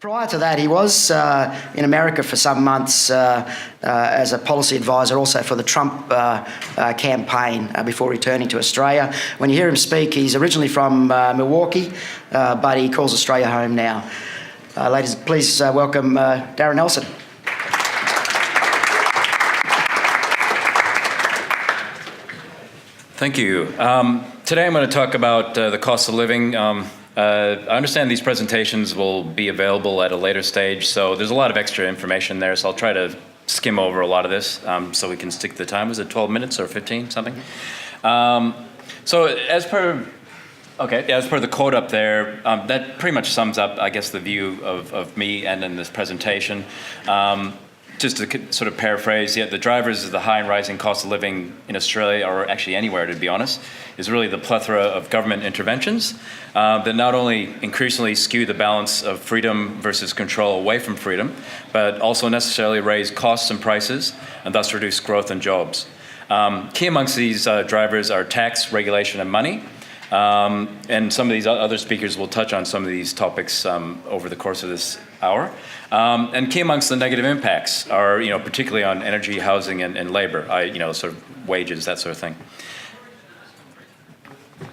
Prior to that, he was in America for some months as a policy advisor also for the Trump campaign before returning to Australia. When you hear him speak, he's originally from Milwaukee, but he calls Australia home now. Ladies, please welcome Darren Nelson. Thank you. Today I'm going to talk about the cost of living. I understand these presentations will be available at a later stage, so there's a lot of extra information there, so I'll try to skim over a lot of this so we can stick to the time. Was it 12 minutes or 15, something? So as per the quote up there, that pretty much sums up, I guess, the view of me and in this presentation. Just to sort of paraphrase, the drivers of the high and rising cost of living in Australia, or actually anywhere to be honest, is really the plethora of government interventions that not only increasingly skew the balance of freedom versus control away from freedom, but also necessarily raise costs and prices and thus reduce growth and jobs. Key amongst these drivers are tax, regulation, and money. And some of these other speakers will touch on some of these topics over the course of this hour. And key amongst the negative impacts are, particularly on energy, housing, and labor, sort of wages, that sort of thing.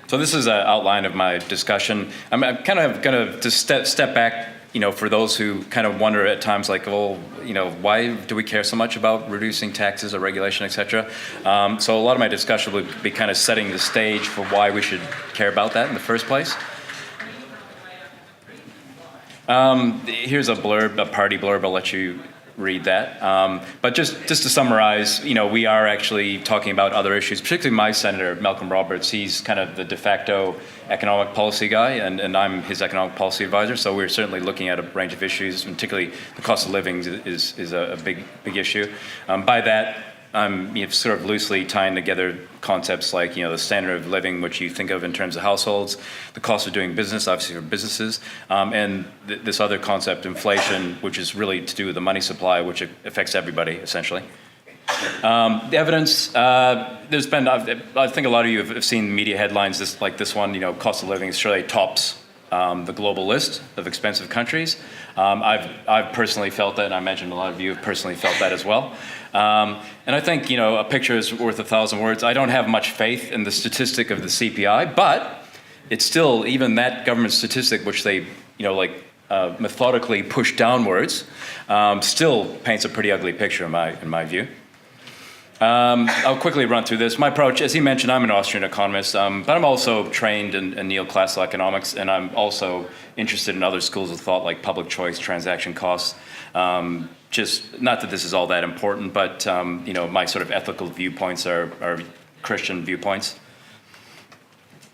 So this is an outline of my discussion. I'm kind of going to just step back, for those who kind of wonder at times, like, well, why do we care so much about reducing taxes or regulation, et cetera? So a lot of my discussion would be kind of setting the stage for why we should care about that in the first place. Here's a blurb, a party blurb. I'll let you read that. But just to summarize, we are actually talking about other issues, particularly my senator, Malcom Roberts. He's kind of the de facto economic policy guy, and I'm his economic policy advisor. So we're certainly looking at a range of issues, particularly the cost of living is a big issue. By that, I'm sort of loosely tying together concepts like, the standard of living, which you think of in terms of households, the cost of doing business, obviously for businesses, and this other concept, inflation, which is really to do with the money supply, which affects everybody, essentially. The evidence, there's been, I think a lot of you have seen media headlines like this one, cost of living Australia tops the global list of expensive countries. I've personally felt that, and I imagine a lot of you have personally felt that as well. And I think, a picture is worth 1,000 words. I don't have much faith in the statistic of the CPI, but it's still, even that government statistic, which they, methodically push downwards, still paints a pretty ugly picture in my view. I'll quickly run through this. My approach, as he mentioned, I'm an Austrian economist, but I'm also trained in neoclassical economics, and I'm also interested in other schools of thought like public choice, transaction costs. Just not that this is all that important, but my sort of ethical viewpoints are Christian viewpoints.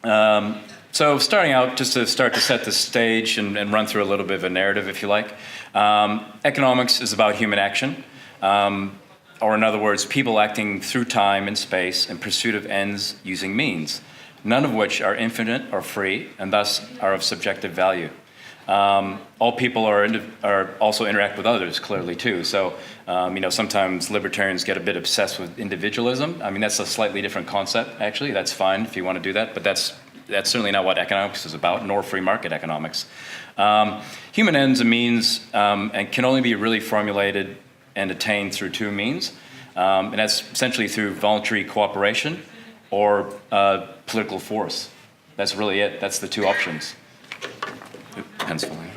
So starting out, just to start to set the stage and run through a little bit of a narrative, if you like. Economics is about human action. Or in other words, people acting through time and space in pursuit of ends using means, none of which are infinite or free, and thus are of subjective value. All people are also interact with others, clearly, too. So, sometimes libertarians get a bit obsessed with individualism. I mean, that's a slightly different concept, actually. That's fine if you want to do that, but that's certainly not what economics is about, nor free market economics. Human ends and means and can only be really formulated and attained through two means, and that's essentially through voluntary cooperation or political force. That's really it. That's the two options. Pen's falling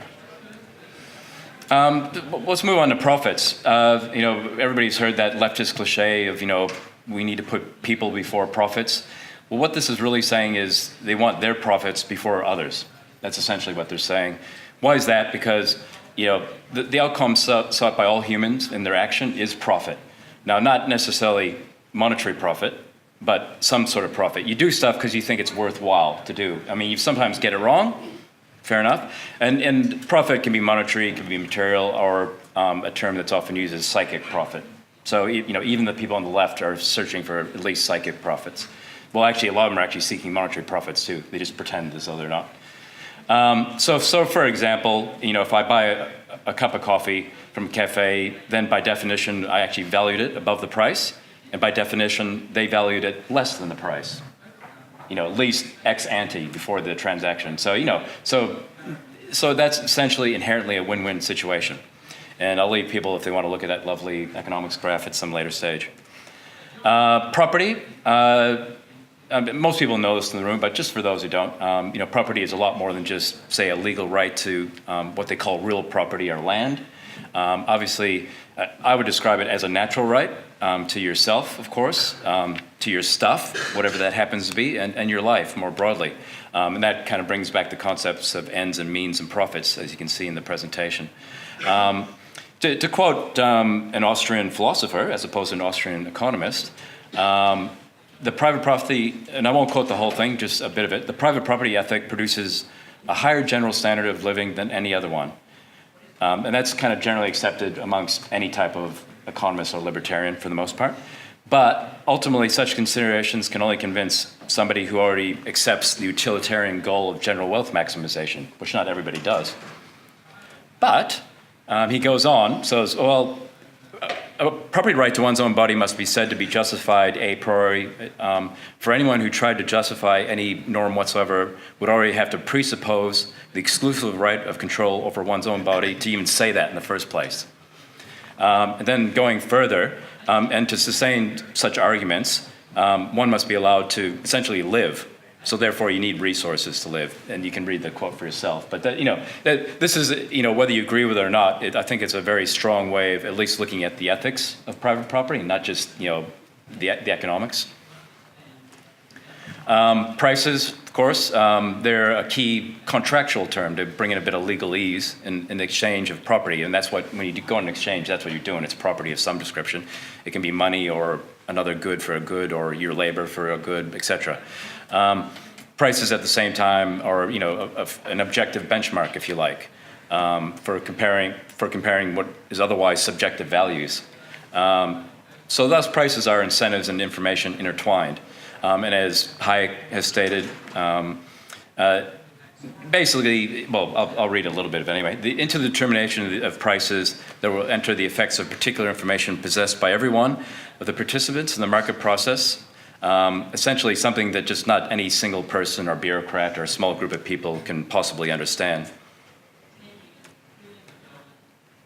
over. Let's move on to profits. Everybody's heard that leftist cliche of, we need to put people before profits. Well, what this is really saying is they want their profits before others. That's essentially what they're saying. Why is that? Because the outcome sought by all humans in their action is profit. Now, not necessarily monetary profit, but some sort of profit. You do stuff because you think it's worthwhile to do. I mean, you sometimes get it wrong, fair enough. And profit can be monetary, it can be material, or a term that's often used as psychic profit. So, even the people on the left are searching for at least psychic profits. Well, actually, a lot of them are actually seeking monetary profits too. They just pretend as though they're not. So for example, if I buy a cup of coffee from a cafe, then by definition, I actually valued it above the price. And by definition, they valued it less than the price. At least ex ante before the transaction. So, so that's essentially inherently a win-win situation. And I'll leave people if they want to look at that lovely economics graph at some later stage. Property. Most people know this in the room, but just for those who don't, property is a lot more than just, say, a legal right to what they call real property or land. Obviously, I would describe it as a natural right to yourself, of course, to your stuff, whatever that happens to be, and your life more broadly. And that kind of brings back the concepts of ends and means and profits, as you can see in the presentation. To quote an Austrian philosopher, as opposed to an Austrian economist, the private property, and I won't quote the whole thing, just a bit of it, the private property ethic produces a higher general standard of living than any other one. And that's kind of generally accepted amongst any type of economist or libertarian for the most part. But ultimately, such considerations can only convince somebody who already accepts the utilitarian goal of general wealth maximization, which not everybody does. But he goes on, says, well, a property right to one's own body must be said to be justified a priori. For anyone who tried to justify any norm whatsoever would already have to presuppose the exclusive right of control over one's own body to even say that in the first place. And then going further, and to sustain such arguments, one must be allowed to essentially live. So therefore, you need resources to live, and you can read the quote for yourself. But this is, whether you agree with it or not, I think it's a very strong way of at least looking at the ethics of private property, and not just the economics. Prices, of course, they're a key contractual term to bring in a bit of legalese in the exchange of property, and that's what, when you go on an exchange, that's what you're doing. It's property of some description. It can be money or another good for a good, or your labor for a good, etc. Prices at the same time are, an objective benchmark, if you like, for comparing what is otherwise subjective values. So thus, prices are incentives and information intertwined. And as Hayek has stated, basically, well, I'll read a little bit of it anyway. Into the determination of prices, there will enter the effects of particular information possessed by every one of the participants in the market process. Essentially something that just not any single person or bureaucrat or a small group of people can possibly understand.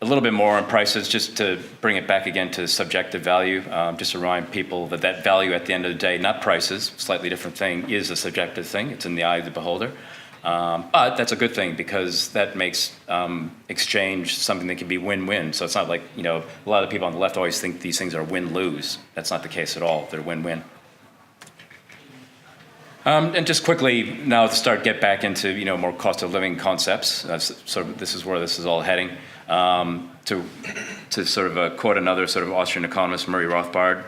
A little bit more on prices, just to bring it back again to subjective value, just to remind people that value at the end of the day, not prices, slightly different thing, is a subjective thing. It's in the eye of the beholder. But that's a good thing, because that makes exchange something that can be win-win. So it's not like, a lot of people on the left always think these things are win-lose. That's not the case at all. They're win-win. And just quickly now to get back into more cost of living concepts. This is where this is all heading. To sort of quote another sort of Austrian economist, Murray Rothbard,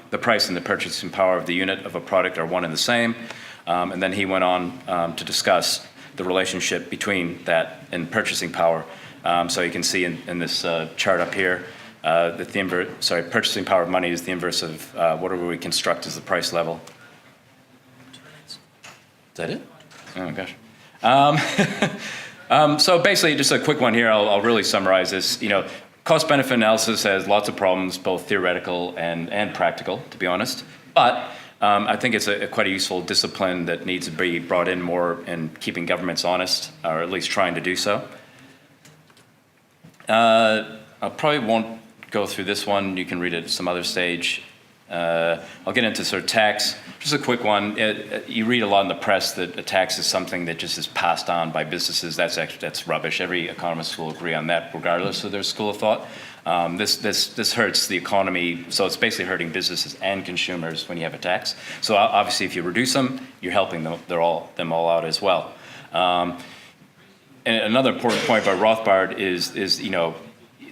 the price and the purchasing power of the unit of a product are one and the same. And then he went on to discuss the relationship between that and purchasing power. So you can see in this chart up here that purchasing power of money is the inverse of whatever we construct as the price level. Is that it? Oh my gosh. So basically, just a quick one here. I'll really summarize this. Cost-benefit analysis has lots of problems, both theoretical and practical, to be honest. But I think it's quite a useful discipline that needs to be brought in more in keeping governments honest, or at least trying to do so. I probably won't go through this one. You can read it at some other stage. I'll get into sort of tax. Just a quick one. You read a lot in the press that a tax is something that just is passed on by businesses. That's rubbish. Every economist will agree on that, regardless of their school of thought. This hurts the economy, so it's basically hurting businesses and consumers when you have a tax. So obviously, if you reduce them, you're helping them all out as well. And another important point by Rothbard is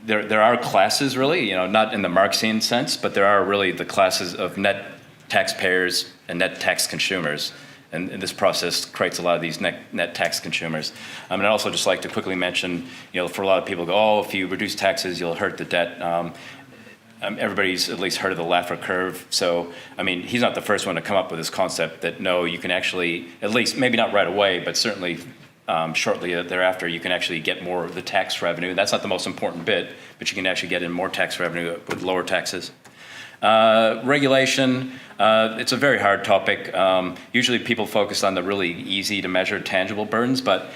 there are classes really, not in the Marxian sense, but there are really the classes of net taxpayers and net tax consumers. And this process creates a lot of these net tax consumers. And I'd also just like to quickly mention, for a lot of people go, if you reduce taxes, you'll hurt the debt. Everybody's at least heard of the Laffer curve. So, he's not the first one to come up with this concept that no, you can actually, at least maybe not right away, but certainly shortly thereafter, you can actually get more of the tax revenue. That's not the most important bit, but you can actually get in more tax revenue with lower taxes. Regulation, it's a very hard topic. Usually people focus on the really easy to measure tangible burdens, but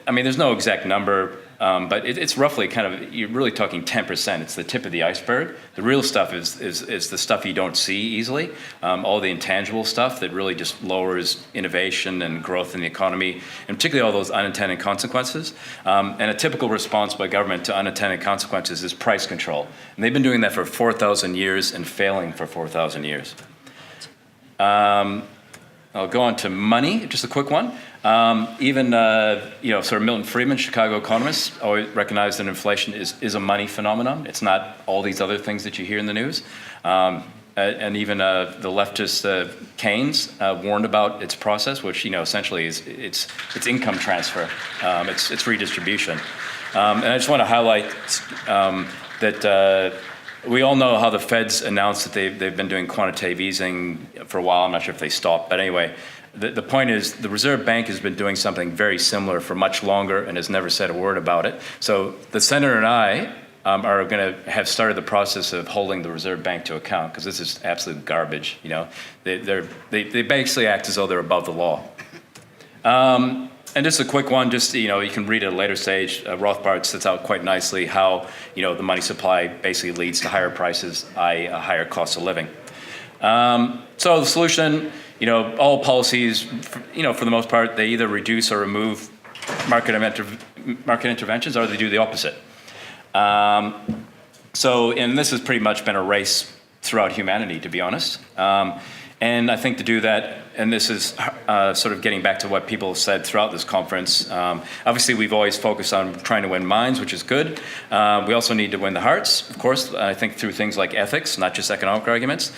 I mean, there's no exact number, but it's roughly kind of, you're really talking 10%. It's the tip of the iceberg. The real stuff is the stuff you don't see easily, all the intangible stuff that really just lowers innovation and growth in the economy, and particularly all those unintended consequences. And a typical response by government to unintended consequences is price control. And they've been doing that for 4,000 years and failing for 4,000 years. I'll go on to money, just a quick one. Even sort of Milton Friedman, Chicago economist, always recognized that inflation is a money phenomenon. It's not all these other things that you hear in the news. And even the leftist Keynes warned about its process, which essentially is it's income transfer, it's redistribution. And I just want to highlight that. We all know how the Fed's announced that they've been doing quantitative easing for a while. I'm not sure if they stopped, but anyway, the point is the Reserve Bank has been doing something very similar for much longer and has never said a word about it. So the Senator and I are going to have started the process of holding the Reserve Bank to account, because this is absolute garbage. They basically act as though they're above the law. And just a quick one, you can read at a later stage. Rothbard sets out quite nicely how, the money supply basically leads to higher prices, i.e. a higher cost of living. So the solution, all policies, for the most part, they either reduce or remove market interventions, or they do the opposite. And this has pretty much been a race throughout humanity, to be honest. And I think to do that, and this is sort of getting back to what people have said throughout this conference, obviously we've always focused on trying to win minds, which is good. We also need to win the hearts, of course, I think through things like ethics, not just economic arguments.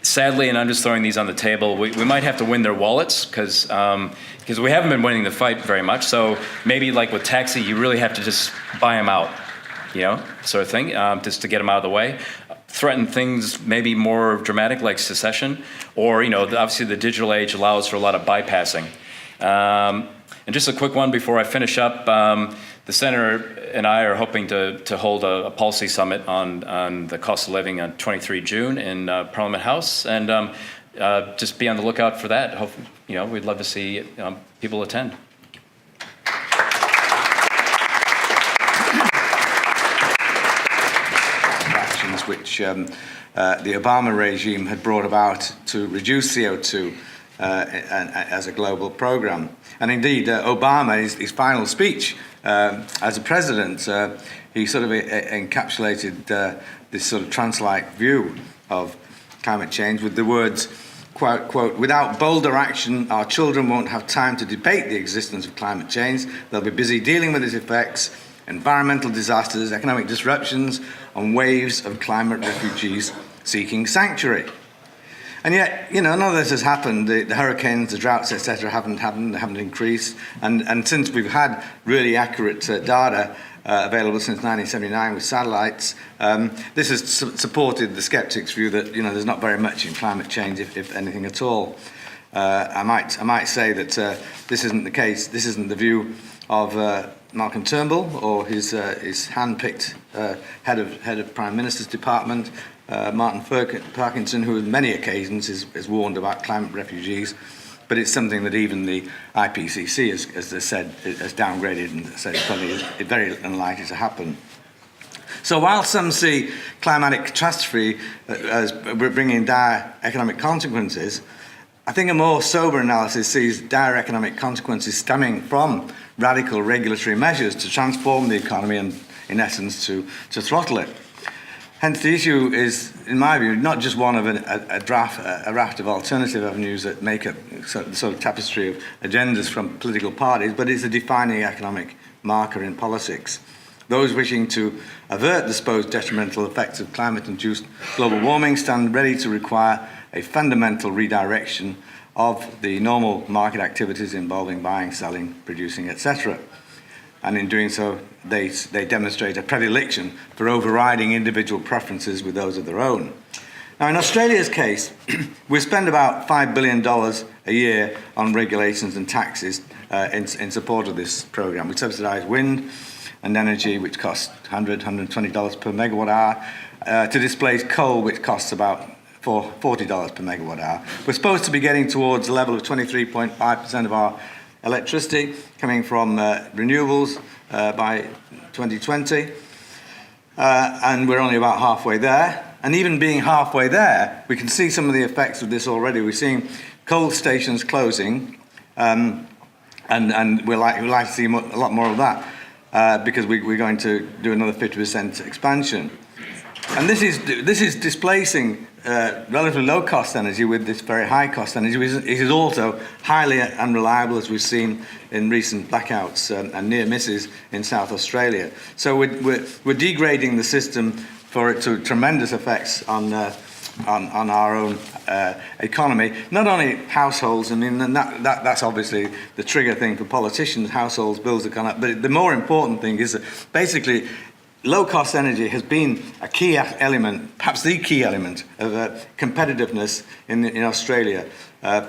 Sadly, and I'm just throwing these on the table, we might have to win their wallets, because we haven't been winning the fight very much. So maybe like with taxi, you really have to just buy them out, sort of thing, just to get them out of the way. Threaten things maybe more dramatic, like secession, or obviously the digital age allows for a lot of bypassing. And just a quick one before I finish up. The Senator and I are hoping to hold a policy summit on the cost of living on 23 June in Parliament House, and just be on the lookout for that. We'd love to see people attend. Which the Obama regime had brought about to reduce CO2 as a global program. And indeed, Obama, his final speech as a president, he sort of encapsulated this sort of trance-like view of climate change with the words, quote, "Without bolder action, our children won't have time to debate the existence of climate change. They'll be busy dealing with its effects, environmental disasters, economic disruptions, and waves of climate refugees seeking sanctuary." And yet, none of this has happened. The hurricanes, the droughts, etc., haven't happened, they haven't increased. And since we've had really accurate data available since 1979 with satellites, this has supported the skeptics' view that, there's not very much in climate change, if anything at all. I might say that this isn't the case. This isn't the view of Malcolm Turnbull or his hand-picked head of Prime Minister's Department, Martin Parkinson, who on many occasions has warned about climate refugees. But it's something that even the IPCC, as they said, has downgraded and said it's very unlikely to happen. So while some see climatic catastrophe as bringing dire economic consequences, I think a more sober analysis sees dire economic consequences stemming from radical regulatory measures to transform the economy and, in essence, to throttle it. Hence, the issue is, in my view, not just one of a raft of alternative avenues that make up the sort of tapestry of agendas from political parties, but it's a defining economic marker in politics. Those wishing to avert the supposed detrimental effects of climate-induced global warming stand ready to require a fundamental redirection of the normal market activities involving buying, selling, producing, etc. And in doing so, they demonstrate a predilection for overriding individual preferences with those of their own. Now, in Australia's case, we spend about $5 billion a year on regulations and taxes in support of this program. We subsidise wind and energy, which costs $120 per megawatt hour, to displace coal, which costs about $40 per megawatt hour. We're supposed to be getting towards a level of 23.5% of our electricity coming from renewables by 2020. And we're only about halfway there. And even being halfway there, we can see some of the effects of this already. We're seeing coal stations closing, and we're likely to see a lot more of that because we're going to do another 50% expansion. And this is displacing relatively low-cost energy with this very high-cost energy. It is also highly unreliable, as we've seen in recent blackouts and near misses in South Australia. So we're degrading the system for it to tremendous effects on our own economy. Not only households, I mean, and that's obviously the trigger thing for politicians. Households' bills have gone up. But the more important thing is that basically low-cost energy has been a key element, perhaps the key element of competitiveness in Australia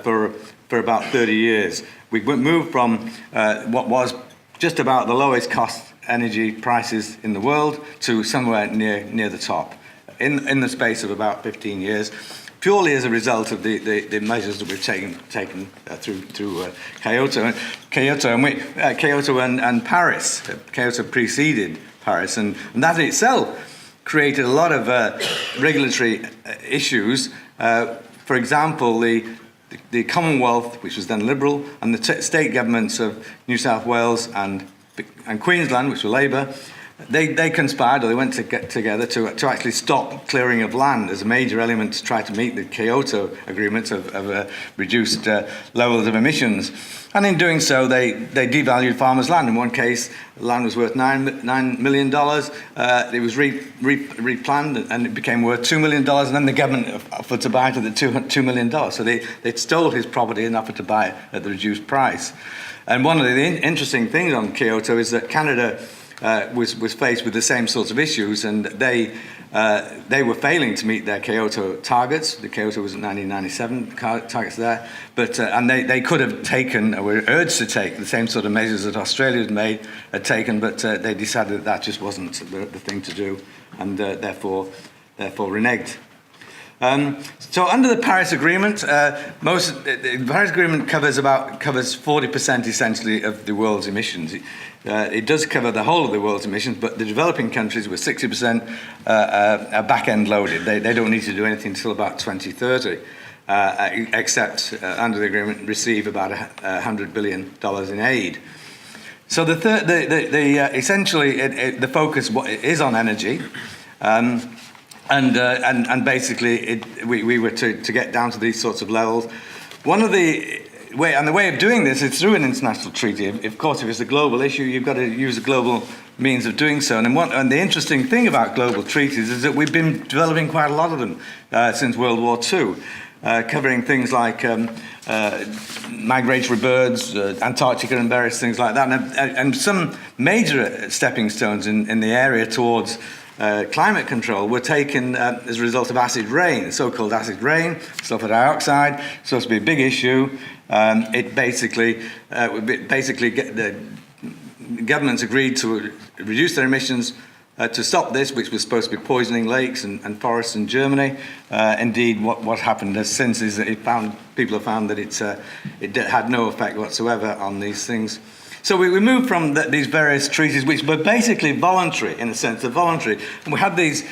for about 30 years. We moved from what was just about the lowest cost energy prices in the world to somewhere near the top in the space of about 15 years, purely as a result of the measures that we've taken through Kyoto and Paris. Kyoto preceded Paris, and that itself created a lot of regulatory issues. For example, the Commonwealth, which was then Liberal, and the state governments of New South Wales and Queensland, which were Labour, they conspired, or they went together to actually stop clearing of land as a major element to try to meet the Kyoto Agreement of reduced levels of emissions. And in doing so, they devalued farmers' land. In one case, land was worth $9 million. It was replanned, and it became worth $2 million. And then the government offered to buy it at the $2 million. So they stole his property and offered to buy it at the reduced price. And one of the interesting things on Kyoto is that Canada was faced with the same sorts of issues, and they were failing to meet their Kyoto targets. The Kyoto was at 1997 targets there, but and they could have taken, or were urged to take, the same sort of measures that Australia had taken, but they decided that just wasn't the thing to do, and therefore reneged. So under the Paris Agreement, the Paris Agreement covers 40% essentially of the world's emissions. It does cover the whole of the world's emissions, but the developing countries with 60% are back-end loaded. They don't need to do anything until about 2030, except under the agreement receive about $100 billion in aid. So essentially the focus is on energy. And basically, we were to get down to these sorts of levels. The way of doing this is through an international treaty. Of course, if it's a global issue, you've got to use a global means of doing so. And the interesting thing about global treaties is that we've been developing quite a lot of them since World War II, covering things like migratory birds, Antarctica and various things like that, and some major stepping stones in the area towards climate control were taken as a result of acid rain, so-called acid rain, sulfur dioxide, supposed to be a big issue. It basically the governments agreed to reduce their emissions to stop this, which was supposed to be poisoning lakes and forests in Germany. Indeed, what happened since is that people have found that it had no effect whatsoever on these things. So we moved from these various treaties, which were basically voluntary, in a sense, they're voluntary. And we had these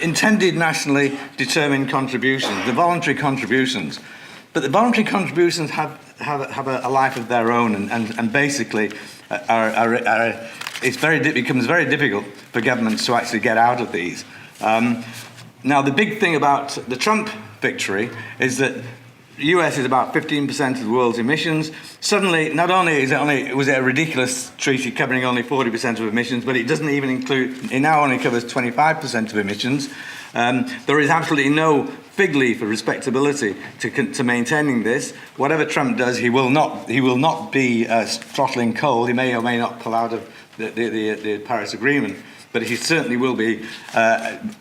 intended nationally determined contributions, the voluntary contributions. But the voluntary contributions have a life of their own, and basically it becomes very difficult for governments to actually get out of these. Now, the big thing about the Trump victory is that the US is about 15% of the world's emissions. Suddenly, not only was it a ridiculous treaty covering only 40% of emissions, but it doesn't even include, it now only covers 25% of emissions. There is absolutely no fig leaf of respectability to maintaining this. Whatever Trump does, he will not be throttling coal. He may or may not pull out of the Paris Agreement, but he certainly will be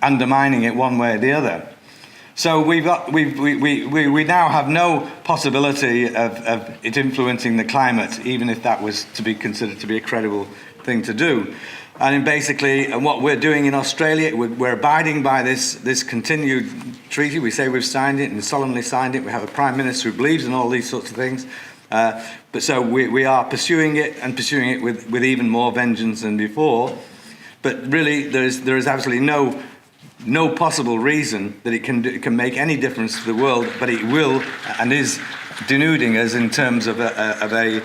undermining it one way or the other. So we now have no possibility of it influencing the climate, even if that was to be considered to be a credible thing to do. And basically, what we're doing in Australia, we're abiding by this continued treaty. We say we've signed it and solemnly signed it. We have a Prime Minister who believes in all these sorts of things. But so we are pursuing it and pursuing it with even more vengeance than before. But really, there is absolutely no possible reason that it can make any difference to the world. But it will and is denuding us in terms of a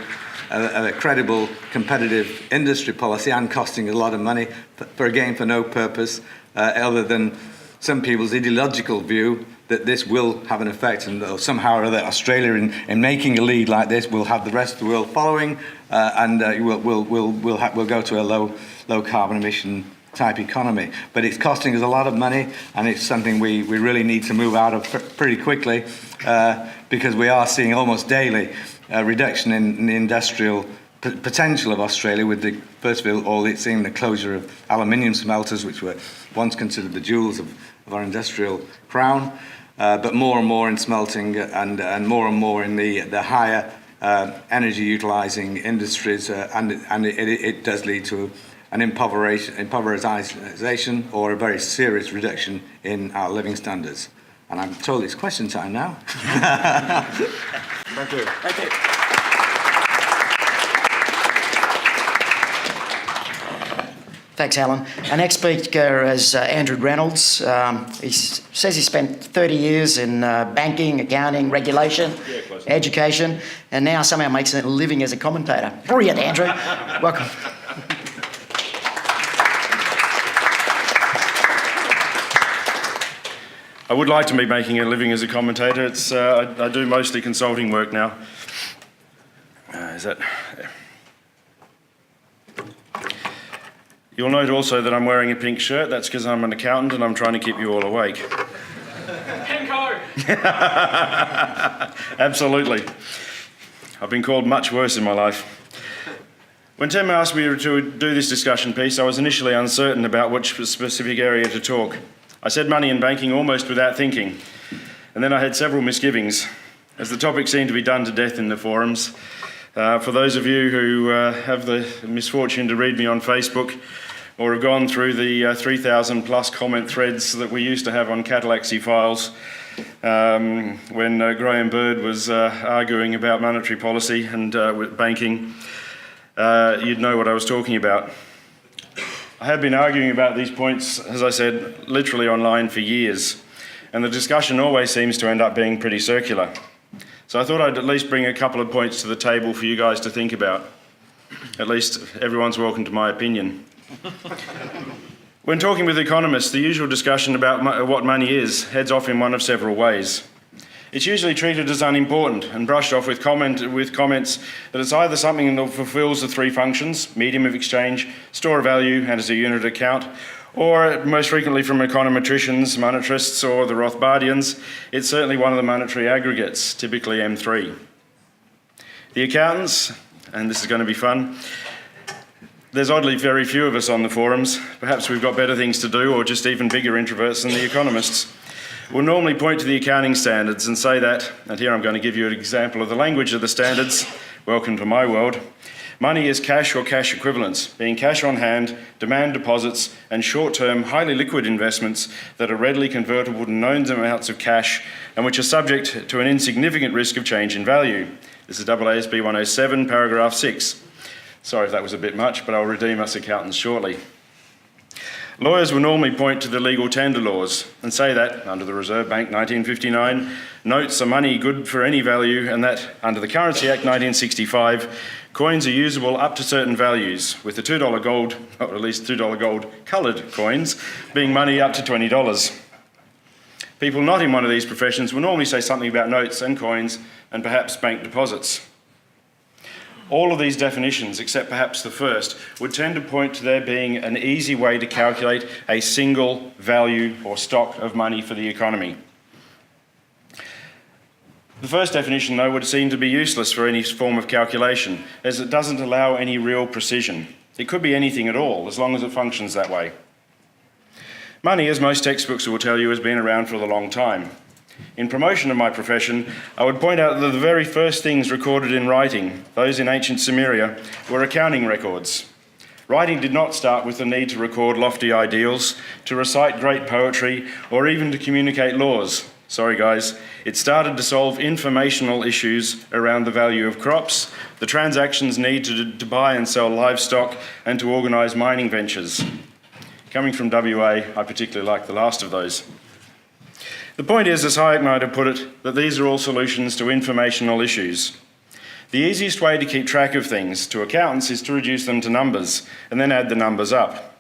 credible, competitive industry policy, and costing a lot of money for no purpose other than some people's ideological view that this will have an effect, and somehow or other Australia, in making a lead like this, will have the rest of the world following, and we'll go to a low carbon emission type economy. But it's costing us a lot of money, and it's something we really need to move out of pretty quickly, because we are seeing almost daily a reduction in the industrial potential of Australia, with first of all it's seeing the closure of aluminium smelters, which were once considered the jewels of our industrial crown, but more and more in smelting, and more in the higher energy utilising industries, and it does lead to an impoverisation or a very serious reduction in our living standards. And I'm told it's question time now. Thank you. Thank you. Thanks, Alan. Our next speaker is Andrew Reynolds. He says he spent 30 years in banking, accounting, regulation, education, and now somehow makes a living as a commentator. Brilliant, Andrew. Welcome. I would like to be making a living as a commentator. It's I do mostly consulting work now. Is that? You'll note also that I'm wearing a pink shirt. That's because I'm an accountant and I'm trying to keep you all awake. Pinko! Absolutely. I've been called much worse in my life. When Tim asked me to do this discussion piece, I was initially uncertain about which specific area to talk. I said money and banking almost without thinking, and then I had several misgivings, as the topic seemed to be done to death in the forums. For those of you who have the misfortune to read me on Facebook, or have gone through the 3,000 plus comment threads that we used to have on Catalaxy files when Graham Bird was arguing about monetary policy and with banking, you'd know what I was talking about. I have been arguing about these points, as I said, literally online for years, and the discussion always seems to end up being pretty circular. So I thought I'd at least bring a couple of points to the table for you guys to think about. At least everyone's welcome to my opinion. When talking with economists, the usual discussion about what money is heads off in one of several ways. It's usually treated as unimportant and brushed off with comments that it's either something that fulfills the three functions, medium of exchange, store of value, and as a unit account, or most frequently from econometricians, monetarists, or the Rothbardians, it's certainly one of the monetary aggregates, typically M3. The accountants, and this is going to be fun, there's oddly very few of us on the forums. Perhaps we've got better things to do, or just even bigger introverts than the economists. We'll normally point to the accounting standards and say that, and here I'm going to give you an example of the language of the standards. Welcome to my world. Money is cash or cash equivalents, being cash on hand, demand deposits, and short-term, highly liquid investments that are readily convertible to known amounts of cash and which are subject to an insignificant risk of change in value. This is AASB 107, paragraph 6. Sorry if that was a bit much, but I'll redeem us accountants shortly. Lawyers will normally point to the legal tender laws and say that, under the Reserve Bank 1959, notes are money good for any value, and that, under the Currency Act 1965, coins are usable up to certain values, with the $2 gold, or at least $2 gold coloured coins, being money up to $20. People not in one of these professions will normally say something about notes and coins and perhaps bank deposits. All of these definitions, except perhaps the first, would tend to point to there being an easy way to calculate a single value or stock of money for the economy. The first definition, though, would seem to be useless for any form of calculation, as it doesn't allow any real precision. It could be anything at all, as long as it functions that way. Money, as most textbooks will tell you, has been around for a long time. In promotion of my profession, I would point out that the very first things recorded in writing, those in ancient Sumeria, were accounting records. Writing did not start with the need to record lofty ideals, to recite great poetry, or even to communicate laws. Sorry guys, it started to solve informational issues around the value of crops, the transactions needed to buy and sell livestock, and to organise mining ventures. Coming from WA, I particularly like the last of those. The point is, as Hayek might have put it, that these are all solutions to informational issues. The easiest way to keep track of things to accountants is to reduce them to numbers and then add the numbers up.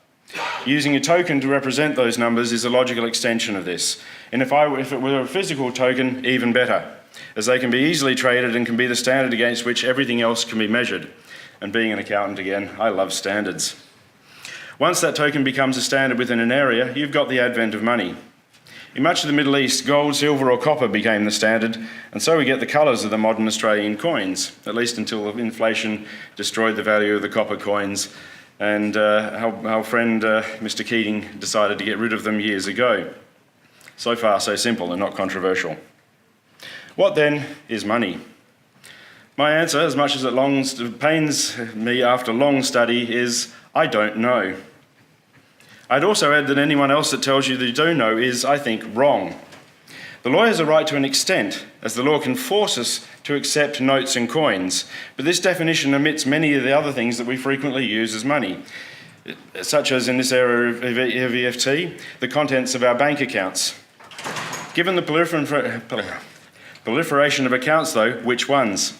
Using a token to represent those numbers is a logical extension of this. And if it were a physical token, even better, as they can be easily traded and can be the standard against which everything else can be measured. And being an accountant again, I love standards. Once that token becomes a standard within an area, you've got the advent of money. In much of the Middle East, gold, silver or copper became the standard, and so we get the colours of the modern Australian coins, at least until inflation destroyed the value of the copper coins, and our friend Mr. Keating decided to get rid of them years ago. So far, so simple and not controversial. What then is money? My answer, as much as it pains me after long study, is I don't know. I'd also add that anyone else that tells you they do know is, I think, wrong. The lawyers are right to an extent, as the law can force us to accept notes and coins, but this definition omits many of the other things that we frequently use as money, such as in this area of EFT, the contents of our bank accounts. Given the proliferation of accounts, though, which ones?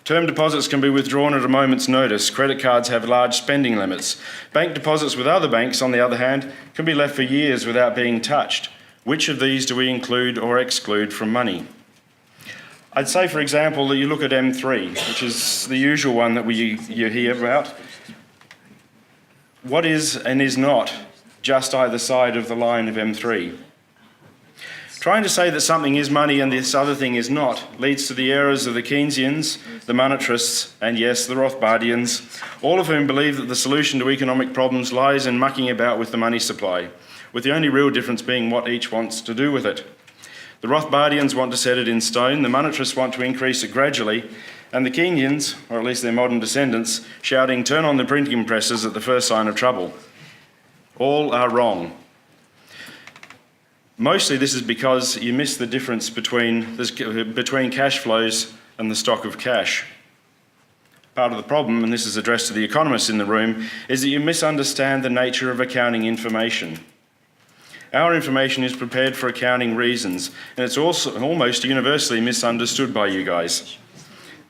Term deposits can be withdrawn at a moment's notice. Credit cards have large spending limits. Bank deposits with other banks, on the other hand, can be left for years without being touched. Which of these do we include or exclude from money? I'd say, for example, that you look at M3, which is the usual one that you hear about. What is and is not just either side of the line of M3? Trying to say that something is money and this other thing is not leads to the errors of the Keynesians, the monetarists, and yes, the Rothbardians, all of whom believe that the solution to economic problems lies in mucking about with the money supply, with the only real difference being what each wants to do with it. The Rothbardians want to set it in stone, the monetarists want to increase it gradually, and the Keynesians, or at least their modern descendants, shouting, "Turn on the printing presses" at the first sign of trouble. All are wrong. Mostly this is because you miss the difference between cash flows and the stock of cash. Part of the problem, and this is addressed to the economists in the room, is that you misunderstand the nature of accounting information. Our information is prepared for accounting reasons, and it's also almost universally misunderstood by you guys.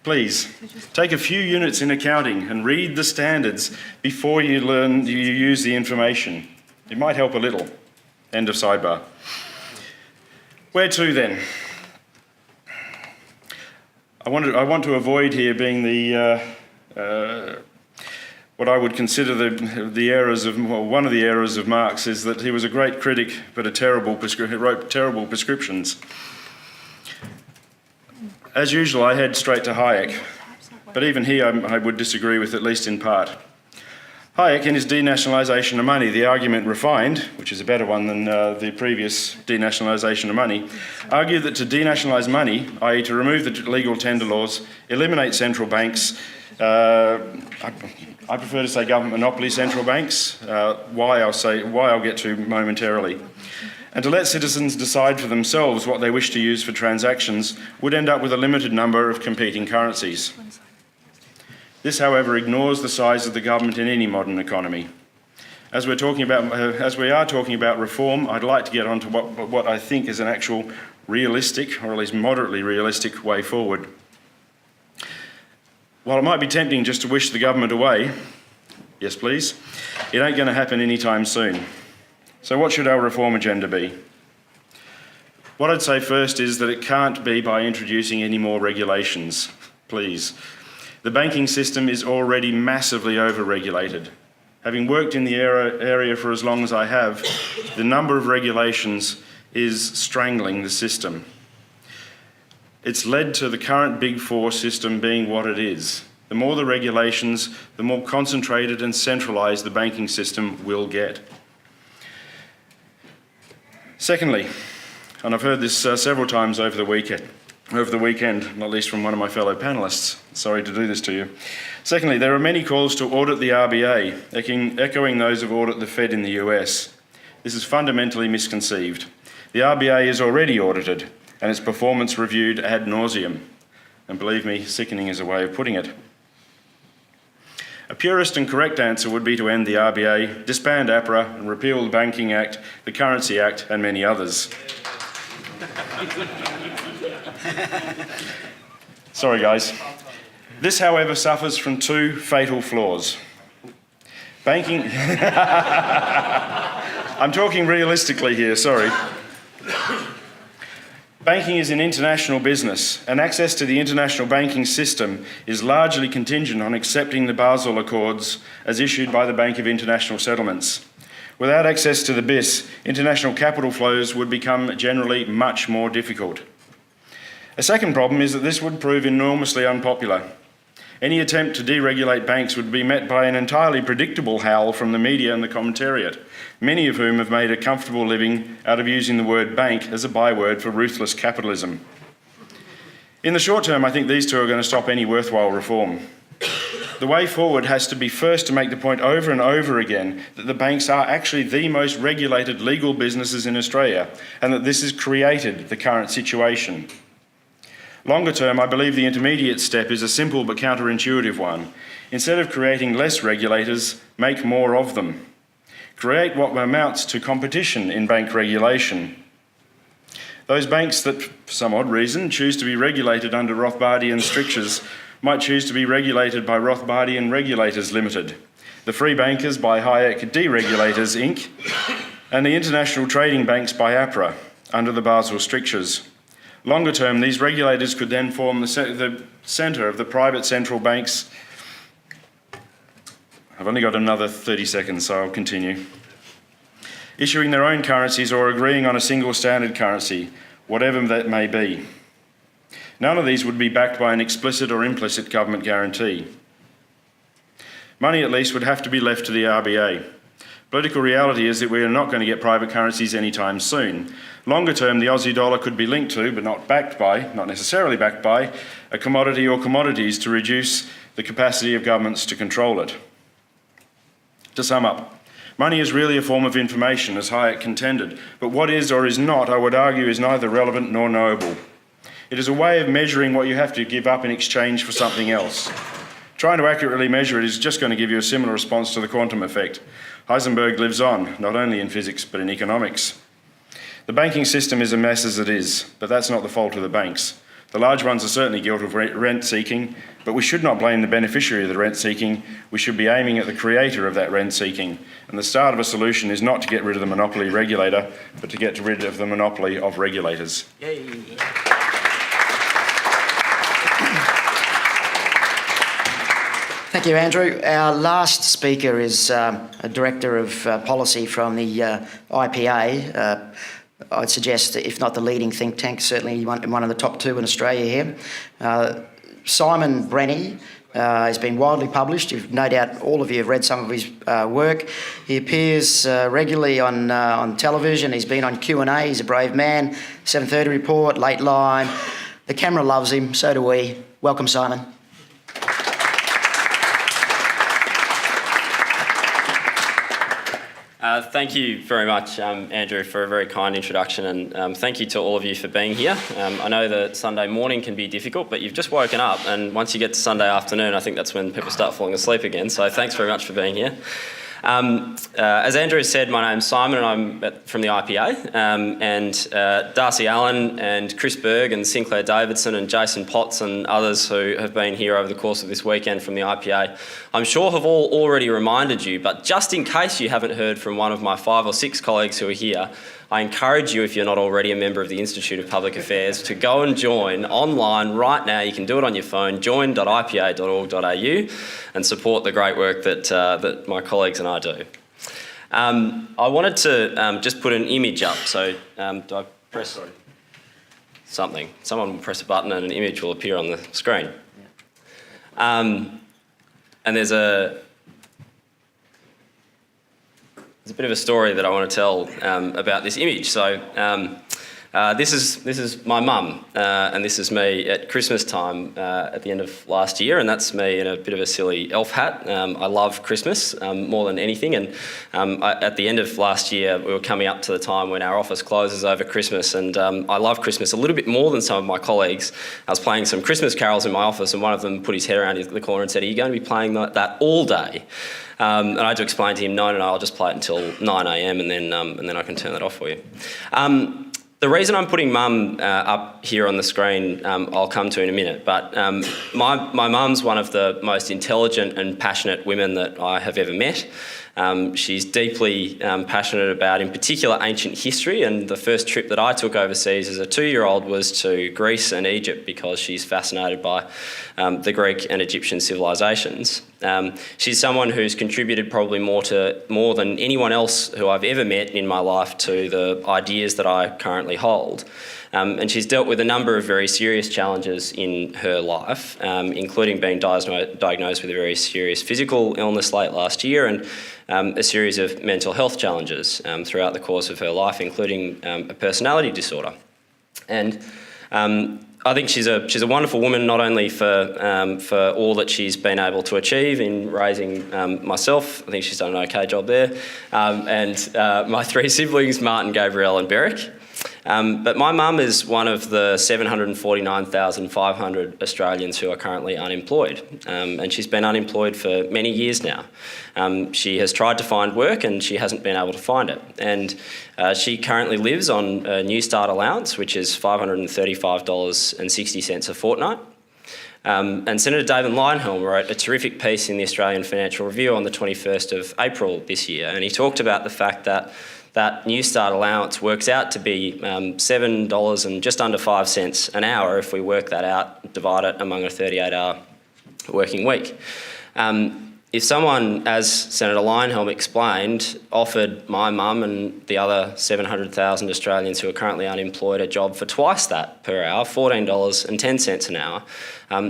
Please, take a few units in accounting and read the standards before you use the information. It might help a little. End of sidebar. Where to then? I want to avoid here being the what I would consider the errors of, well, one of the errors of Marx is that he was a great critic but wrote terrible prescriptions. As usual, I head straight to Hayek, but even here I would disagree with, at least in part. Hayek, in his denationalisation of money, the argument refined, which is a better one than the previous denationalisation of money, argued that to denationalise money, i.e. to remove the legal tender laws, eliminate central banks, I prefer to say government monopoly central banks, why I'll get to momentarily, and to let citizens decide for themselves what they wish to use for transactions would end up with a limited number of competing currencies. This, however, ignores the size of the government in any modern economy. As we are talking about reform, I'd like to get on to what I think is an actual realistic, or at least moderately realistic, way forward. While it might be tempting just to wish the government away, yes please, it ain't going to happen anytime soon. So what should our reform agenda be? What I'd say first is that it can't be by introducing any more regulations, please. The banking system is already massively over-regulated. Having worked in the area for as long as I have, the number of regulations is strangling the system. It's led to the current Big Four system being what it is. The more the regulations, the more concentrated and centralised the banking system will get. Secondly, and I've heard this several times over the weekend, not least from one of my fellow panellists. Sorry to do this to you. Secondly, there are many calls to audit the RBA, echoing those of audit the Fed in the US. This is fundamentally misconceived. The RBA is already audited and its performance reviewed ad nauseum. And believe me, sickening is a way of putting it. A purist and correct answer would be to end the RBA, disband APRA and repeal the Banking Act, the Currency Act and many others. Sorry guys. This, however, suffers from two fatal flaws. Banking... I'm talking realistically here, sorry. Banking is an international business, and access to the international banking system is largely contingent on accepting the Basel Accords as issued by the Bank of International Settlements. Without access to the BIS, international capital flows would become generally much more difficult. A second problem is that this would prove enormously unpopular. Any attempt to deregulate banks would be met by an entirely predictable howl from the media and the commentariat, many of whom have made a comfortable living out of using the word bank as a byword for ruthless capitalism. In the short term, I think these two are going to stop any worthwhile reform. The way forward has to be first to make the point over and over again that the banks are actually the most regulated legal businesses in Australia, and that this has created the current situation. Longer term, I believe the intermediate step is a simple but counterintuitive one. Instead of creating less regulators, make more of them. Create what amounts to competition in bank regulation. Those banks that, for some odd reason, choose to be regulated under Rothbardian strictures might choose to be regulated by Rothbardian Regulators Limited, the free bankers by Hayek Deregulators Inc., and the international trading banks by APRA under the Basel strictures. Longer term, these regulators could then form the centre of the private central banks. I've only got another 30 seconds, so I'll continue. Issuing their own currencies or agreeing on a single standard currency, whatever that may be. None of these would be backed by an explicit or implicit government guarantee. Money, at least, would have to be left to the RBA. Political reality is that we are not going to get private currencies anytime soon. Longer term, the Aussie dollar could be linked to, but not necessarily backed by, a commodity or commodities to reduce the capacity of governments to control it. To sum up, money is really a form of information, as Hayek contended, but what is or is not, I would argue, is neither relevant nor knowable. It is a way of measuring what you have to give up in exchange for something else. Trying to accurately measure it is just going to give you a similar response to the quantum effect. Heisenberg lives on, not only in physics, but in economics. The banking system is a mess as it is, but that's not the fault of the banks. The large ones are certainly guilty of rent-seeking, but we should not blame the beneficiary of the rent-seeking. We should be aiming at the creator of that rent-seeking. And the start of a solution is not to get rid of the monopoly regulator, but to get rid of the monopoly of regulators. Yay. Thank you, Andrew. Our last speaker is a Director of Policy from the IPA. I'd suggest, if not the leading think tank, certainly one of the top two in Australia here. Simon Breheny has been widely published. No doubt all of you have read some of his work. He appears regularly on television. He's been on Q&A. He's a brave man. 7:30 Report, Late Line. The camera loves him, so do we. Welcome, Simon. Thank you very much, Andrew, for a very kind introduction, and thank you to all of you for being here. I know that Sunday morning can be difficult, but you've just woken up, and once you get to Sunday afternoon, I think that's when people start falling asleep again, so thanks very much for being here. As Andrew said, my name's Simon and I'm from the IPA, and Darcy Allen and Chris Berg and Sinclair Davidson and Jason Potts and others who have been here over the course of this weekend from the IPA, I'm sure have all already reminded you, but just in case you haven't heard from one of my 5 or 6 colleagues who are here, I encourage you, if you're not already a member of the Institute of Public Affairs, to go and join online right now. You can do it on your phone, join.ipa.org.au, and support the great work that my colleagues and I do. I wanted to just put an image up. So do I press something? Someone will press a button and an image will appear on the screen. And there's a bit of a story that I want to tell about this image. So This is my mum, and this is me at Christmas time at the end of last year, and that's me in a bit of a silly elf hat. I love Christmas more than anything, and at the end of last year, we were coming up to the time when our office closes over Christmas, and I love Christmas a little bit more than some of my colleagues. I was playing some Christmas carols in my office, and one of them put his head around the corner and said, "Are you going to be playing that all day?" And I had to explain to him, no, I'll just play it until 9 a.m. and then I can turn that off for you. The reason I'm putting Mum up here on the screen, I'll come to in a minute, but my mum's one of the most intelligent and passionate women that I have ever met. She's deeply passionate about, in particular, ancient history, and the first trip that I took overseas as a 2-year-old was to Greece and Egypt because she's fascinated by the Greek and Egyptian civilisations. She's someone who's contributed probably more than anyone else who I've ever met in my life to the ideas that I currently hold. And she's dealt with a number of very serious challenges in her life, including being diagnosed with a very serious physical illness late last year and a series of mental health challenges throughout the course of her life, including a personality disorder. And I think she's a wonderful woman, not only for all that she's been able to achieve in raising myself. I think she's done an okay job there, and my 3 siblings, Martin, Gabrielle and Beric. But my mum is one of the 749,500 Australians who are currently unemployed, and she's been unemployed for many years now. She has tried to find work and she hasn't been able to find it. And she currently lives on a New Start allowance, which is $535.60 a fortnight. And Senator David Leyonhjelm wrote a terrific piece in the Australian Financial Review on the 21st of April this year, and he talked about the fact that New Start allowance works out to be $7 and just under 5 cents an hour if we work that out, divide it among a 38-hour working week. If someone, as Senator Leyonhjelm explained, offered my mum and the other 700,000 Australians who are currently unemployed a job for twice that per hour, $14.10 an hour,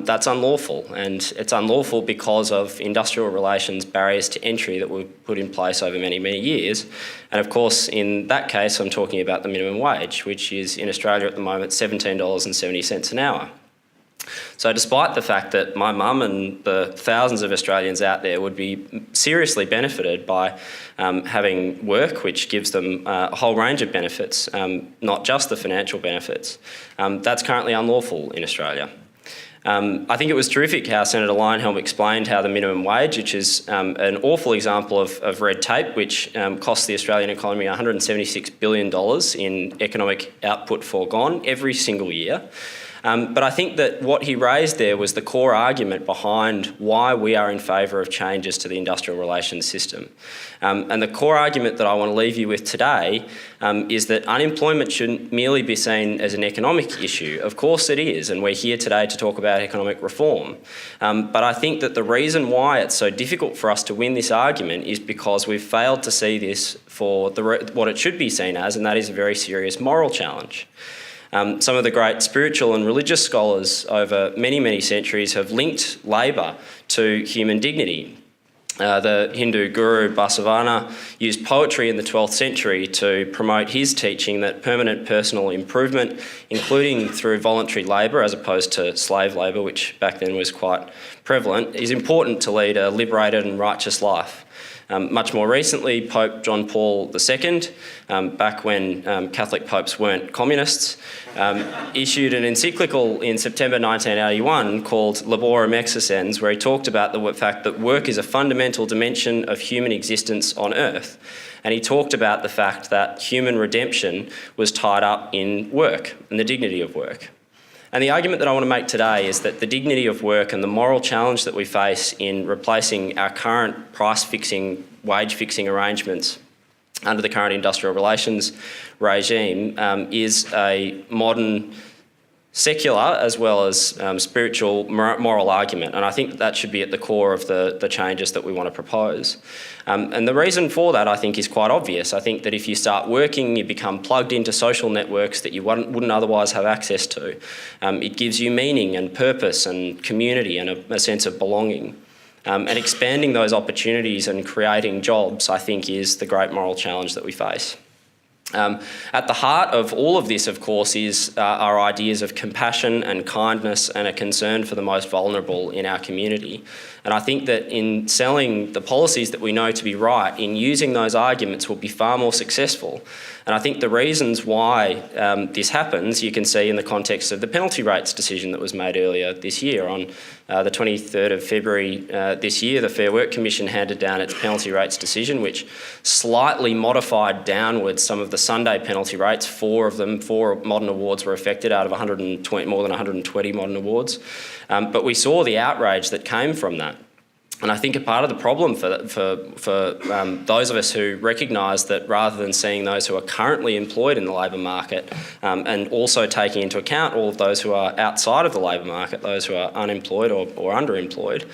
that's unlawful. And it's unlawful because of industrial relations barriers to entry that were put in place over many, many years. And of course, in that case, I'm talking about the minimum wage, which is in Australia at the moment $17.70 an hour. So despite the fact that my mum and the thousands of Australians out there would be seriously benefited by having work, which gives them a whole range of benefits, not just the financial benefits, that's currently unlawful in Australia. I think it was terrific how Senator Leyonhjelm explained how the minimum wage, which is an awful example of red tape, which costs the Australian economy $176 billion in economic output foregone every single year. But I think that what he raised there was the core argument behind why we are in favour of changes to the industrial relations system. And the core argument that I want to leave you with today is that unemployment shouldn't merely be seen as an economic issue. Of course it is, and we're here today to talk about economic reform. But I think that the reason why it's so difficult for us to win this argument is because we've failed to see this for what it should be seen as, and that is a very serious moral challenge. Some of the great spiritual and religious scholars over many, many centuries have linked labour to human dignity. The Hindu guru Basavana used poetry in the 12th century to promote his teaching that permanent personal improvement, including through voluntary labour as opposed to slave labour, which back then was quite prevalent, is important to lead a liberated and righteous life. Much more recently, Pope John Paul II, back when Catholic popes weren't communists, issued an encyclical in September 1981 called Laborem Exercens, where he talked about the fact that work is a fundamental dimension of human existence on earth. And he talked about the fact that human redemption was tied up in work and the dignity of work. And the argument that I want to make today is that the dignity of work and the moral challenge that we face in replacing our current price-fixing, wage-fixing arrangements under the current industrial relations regime is a modern secular as well as spiritual moral argument. And I think that should be at the core of the changes that we want to propose. And the reason for that, I think, is quite obvious. I think that if you start working, you become plugged into social networks that you wouldn't otherwise have access to. It gives you meaning and purpose and community and a sense of belonging. And expanding those opportunities and creating jobs, I think, is the great moral challenge that we face. At the heart of all of this, of course, is our ideas of compassion and kindness and a concern for the most vulnerable in our community. And I think that in selling the policies that we know to be right, in using those arguments, will be far more successful. And I think the reasons why this happens, you can see in the context of the penalty rates decision that was made earlier this year. On the 23rd of February this year, the Fair Work Commission handed down its penalty rates decision, which slightly modified downwards some of the Sunday penalty rates. 4 modern awards were affected out of more than 120 modern awards. But we saw the outrage that came from that. And I think a part of the problem for those of us who recognise that rather than seeing those who are currently employed in the labour market and also taking into account all of those who are outside of the labour market, those who are unemployed or underemployed,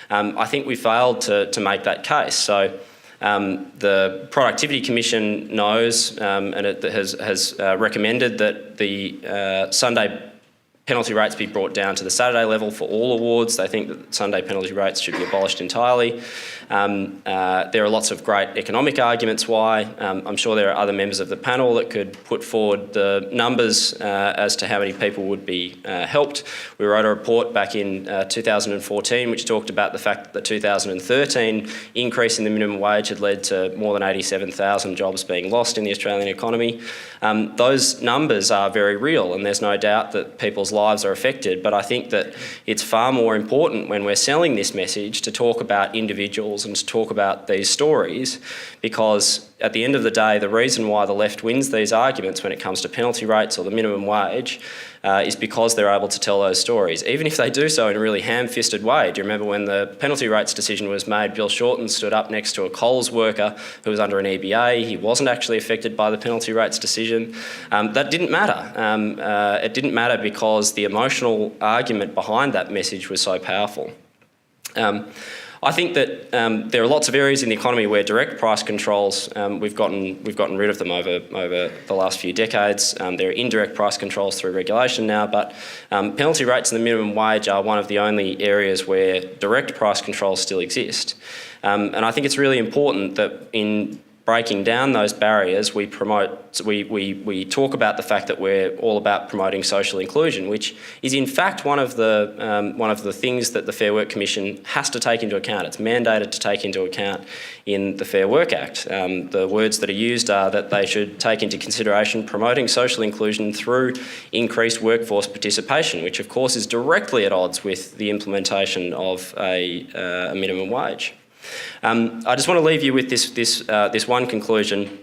I think we failed to make that case. So the Productivity Commission knows and it has recommended that the Sunday penalty rates be brought down to the Saturday level for all awards. They think that Sunday penalty rates should be abolished entirely. There are lots of great economic arguments why. I'm sure there are other members of the panel that could put forward the numbers as to how many people would be helped. We wrote a report back in 2014 which talked about the fact that the 2013 increase in the minimum wage had led to more than 87,000 jobs being lost in the Australian economy. Those numbers are very real, and there's no doubt that people's lives are affected, but I think that it's far more important when we're selling this message to talk about individuals and to talk about these stories, because at the end of the day, the reason why the left wins these arguments when it comes to penalty rates or the minimum wage is because they're able to tell those stories, even if they do so in a really ham-fisted way. Do you remember when the penalty rates decision was made, Bill Shorten stood up next to a Coles worker who was under an EBA. He wasn't actually affected by the penalty rates decision. That didn't matter. It didn't matter because the emotional argument behind that message was so powerful. I think that there are lots of areas in the economy where direct price controls, we've gotten rid of them over the last few decades. There are indirect price controls through regulation now, but penalty rates and the minimum wage are one of the only areas where direct price controls still exist. And I think it's really important that in breaking down those barriers, we talk about the fact that we're all about promoting social inclusion, which is in fact one of the things that the Fair Work Commission has to take into account. It's mandated to take into account in the Fair Work Act. The words that are used are that they should take into consideration promoting social inclusion through increased workforce participation, which of course is directly at odds with the implementation of a minimum wage. I just want to leave you with this one conclusion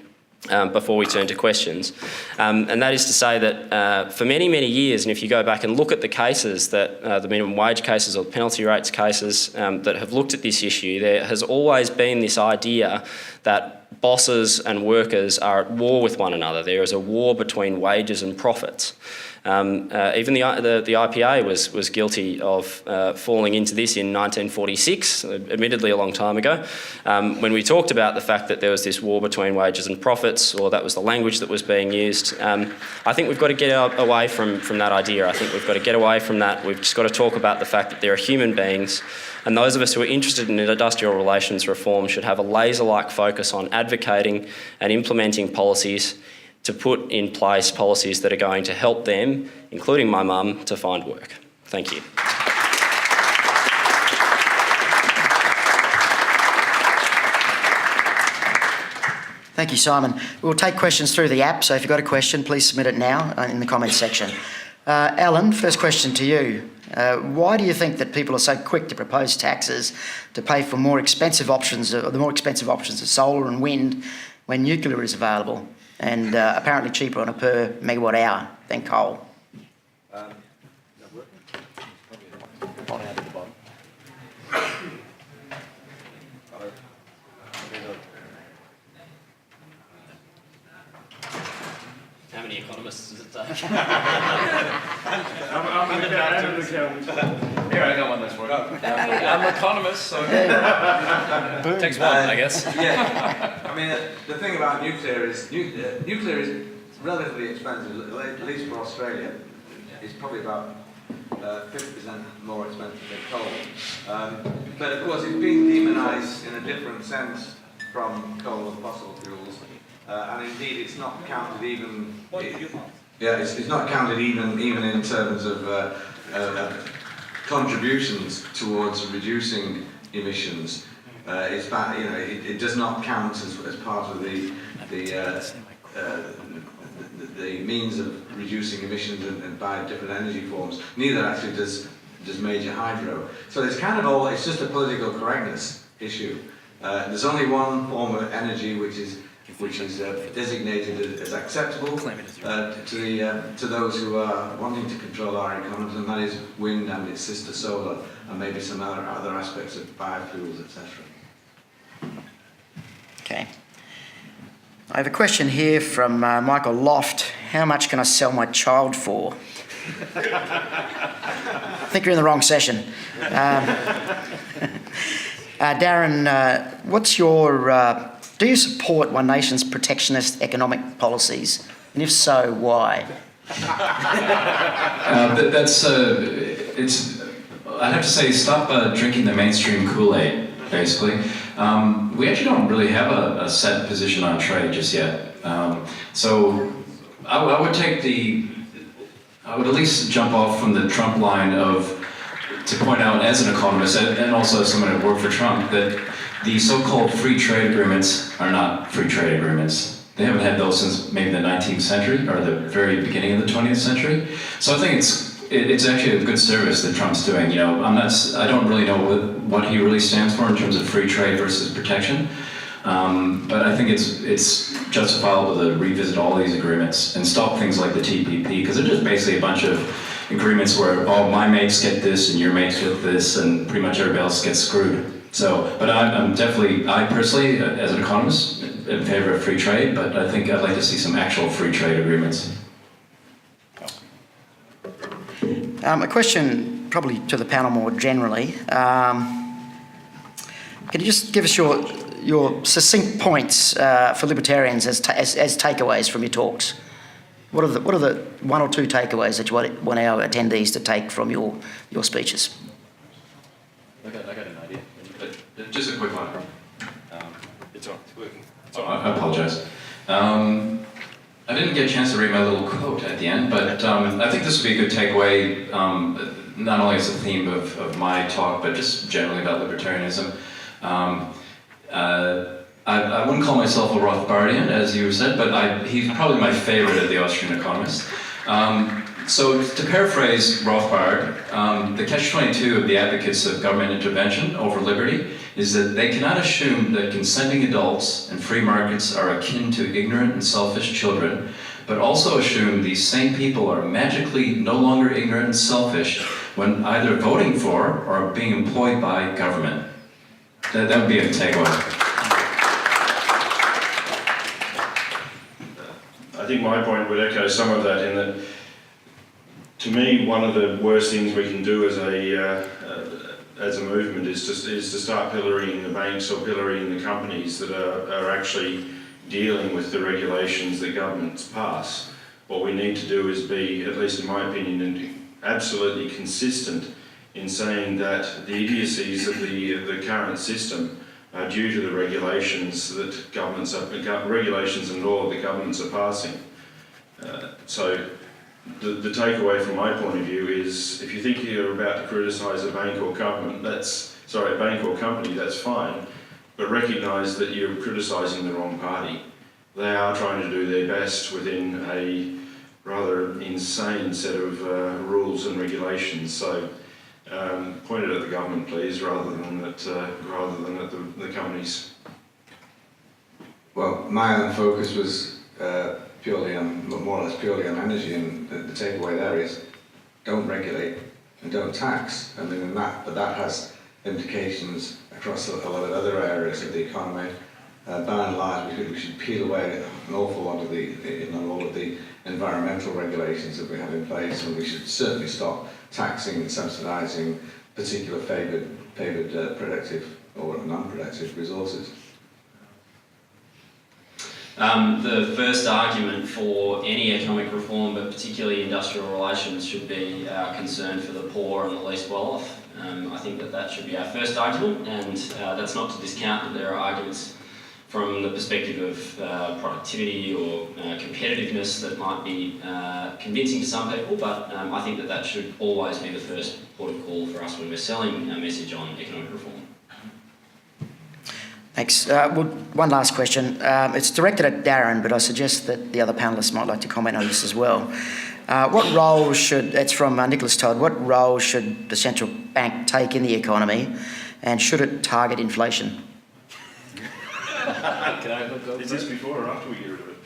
before we turn to questions, and that is to say that for many, many years, and if you go back and look at the cases that the minimum wage cases or the penalty rates cases that have looked at this issue, there has always been this idea that bosses and workers are at war with one another. There is a war between wages and profits. Even the IPA was guilty of falling into this in 1946, admittedly a long time ago, when we talked about the fact that there was this war between wages and profits, or that was the language that was being used. I think we've got to get away from that idea. I think we've got to get away from that. We've just got to talk about the fact that there are human beings, and those of us who are interested in industrial relations reform should have a laser-like focus on advocating and implementing policies to put in place policies that are going to help them, including my mum, to find work. Thank you. Thank you, Simon. We'll take questions through the app, so if you've got a question, please submit it now in the comments section. Alan, first question to you. Why do you think that people are so quick to propose taxes to pay for more expensive options, or the more expensive options of solar and wind, when nuclear is available and apparently cheaper on a per megawatt hour than coal? Is that working? At the bottom. How many economists does it take? I'm an accountant. Here, I got one that's working. I'm an economist, so it takes one, I guess. Yeah, I mean, the thing about nuclear is nuclear is relatively expensive, at least for Australia. It's probably about 50% more expensive than coal. But of course, it's been demonised in a different sense from coal and fossil fuels, and indeed it's not counted even. It's not counted even in terms of contributions towards reducing emissions. It's that, it does not count as part of the means of reducing emissions and by different energy forms. Neither actually does major hydro. So it's kind of it's just a political correctness issue. There's only one form of energy which is designated as acceptable to those who are wanting to control our economies, and that is wind and its sister solar, and maybe some other aspects of biofuels, etc. Okay. I have a question here from Michael Loft. How much can I sell my child for? I think you're in the wrong session. Darren, what's your... do you support One Nation's protectionist economic policies? And if so, why? I'd have to say, stop drinking the mainstream Kool-Aid, basically. We actually don't really have a set position on trade just yet. So I would at least jump off from the Trump line to point out as an economist and also as someone who worked for Trump that the so-called free trade agreements are not free trade agreements. They haven't had those since maybe the 19th century or the very beginning of the 20th century. So I think it's actually a good service that Trump's doing. I don't really know what he really stands for in terms of free trade versus protection. But I think it's justifiable to revisit all these agreements and stop things like the TPP, because they're just basically a bunch of agreements where, my mates get this and your mates get this and pretty much everybody else gets screwed. So, but I'm definitely, I personally, as an economist, in favor of free trade, but I think I'd like to see some actual free trade agreements. A question probably to the panel more generally. Can you just give us your succinct points for libertarians as takeaways from your talks? What are the one or two takeaways that you want our attendees to take from your speeches? I got an idea, but just a quick one. It's working. I apologize. I didn't get a chance to read my little quote at the end, but I think this would be a good takeaway, not only as a theme of my talk, but just generally about libertarianism. I wouldn't call myself a Rothbardian, as you said, but he's probably my favorite of the Austrian economists. So to paraphrase Rothbard, the catch-22 of the advocates of government intervention over liberty is that they cannot assume that consenting adults and free markets are akin to ignorant and selfish children, but also assume these same people are magically no longer ignorant and selfish when either voting for or being employed by government. That would be a takeaway. I think my point would echo some of that in that, to me, one of the worst things we can do as a movement is to start pillorying the banks or pillorying the companies that are actually dealing with the regulations that governments pass. What we need to do is be, at least in my opinion, absolutely consistent in saying that the idiocies of the current system are due to the regulations that regulations and law that governments are passing. So the takeaway from my point of view is, if you think you're about to criticise a bank or company, that's fine, but recognise that you're criticising the wrong party. They are trying to do their best within a rather insane set of rules and regulations. So point it at the government, please, rather than at the companies. Well, my own focus was more or less purely on energy, and the takeaway there is don't regulate and don't tax. I mean, but that has implications across a lot of other areas of the economy. By and large, we should peel away an awful lot of all of the environmental regulations that we have in place, and we should certainly stop taxing and subsidising particular favoured productive or non-productive resources. The first argument for any economic reform, but particularly industrial relations, should be our concern for the poor and the least well-off. I think that should be our first argument, and that's not to discount that there are arguments the perspective of productivity or competitiveness that might be convincing to some people, but I think that should always be the first port of call for us when we're selling a message on economic reform. Thanks. One last question. It's directed at Darren, but I suggest that the other panellists might like to comment on this as well. What role should, it's from Nicholas Todd, what role should the central bank take in the economy, and should it target inflation? Is this before or after we get rid of it?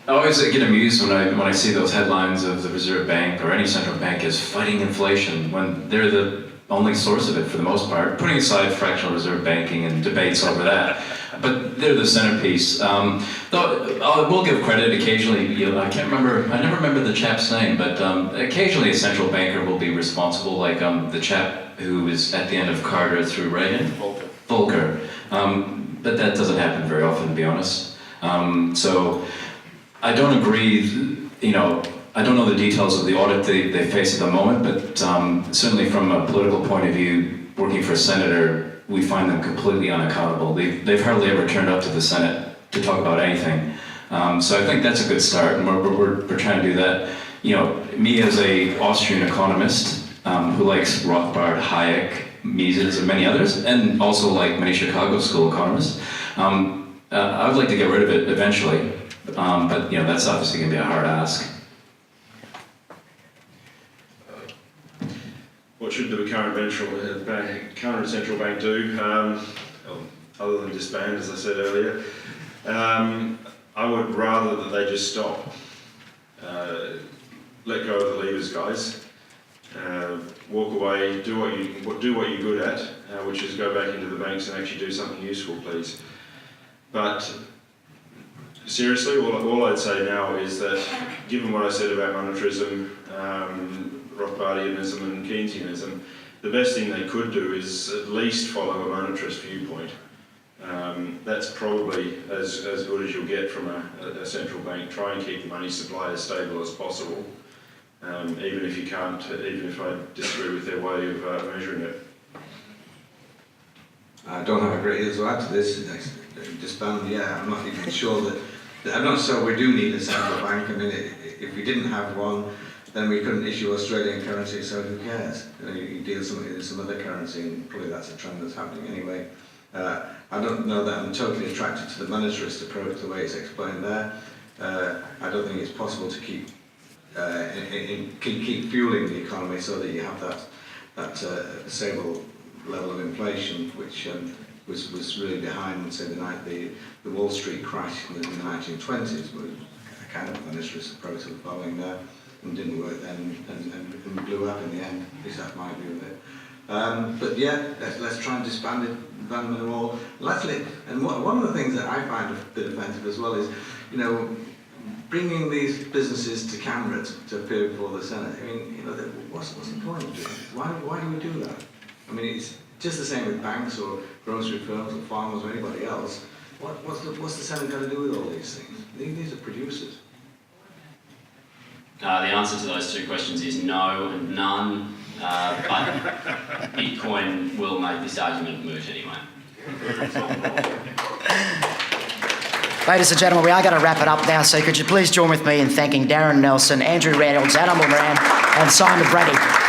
I always get amused when I see those headlines of the Reserve Bank or any central bank is fighting inflation when they're the only source of it for the most part, putting aside fractional reserve banking and debates over that. But they're the centerpiece. Though I will give credit occasionally. I never remember the chap's name, but occasionally a central banker will be responsible, like the chap who was at the end of Carter through Reagan. Volcker. But that doesn't happen very often, to be honest. So I don't agree, I don't know the details of the audit they face at the moment, but certainly from a political point of view, working for a senator, we find them completely unaccountable. They've hardly ever turned up to the Senate to talk about anything. So I think that's a good start, and we're trying to do that. Me as a Austrian economist who likes Rothbard, Hayek, Mises, and many others, and also like many Chicago School economists, I would like to get rid of it eventually. But that's obviously going to be a hard ask. What should the current central bank do, other than disband, as I said earlier? I would rather that they just stop. Let go of the levers, guys. Walk away. Do what you're good at, which is go back into the banks and actually do something useful, please. But seriously, all I'd say now is that, given what I said about monetarism, Rothbardianism and Keynesianism, the best thing they could do is at least follow a monetarist viewpoint. That's probably as good as you'll get from a central bank. Try and keep the money supply as stable as possible, even if you can't, even if I disagree with their way of measuring it. I don't have a great deal to add to this. Disband, yeah, I'm not even sure that. I'm not sure we do need a central bank. I mean, if we didn't have one, then we couldn't issue Australian currency, so who cares? You deal in some other currency, and probably that's a trend that's happening anyway. I don't know that I'm totally attracted to the monetarist approach, the way it's explained there. I don't think it's possible to keep fueling the economy so that you have that stable level of inflation, which was really behind, say, the Wall Street crash in the 1920s, was a kind of monetarist approach to the following there, and didn't work then, and blew up in the end. At least that's my view of it. But yeah, let's try and disband them all. And one of the things that I find a bit offensive as well is, bringing these businesses to camera to appear before the Senate. I mean, what's the point of doing it? Why do we do that? I mean, it's just the same with banks or grocery firms or farmers or anybody else. What's the Senate got to do with all these things? These are producers. The answer to those two questions is no and none, but Bitcoin will make this argument moot anyway. Ladies and gentlemen, we are going to wrap it up now, so could you please join with me in thanking Darren Nelson, Andrew Reynolds, Moran, and Simon Breheny.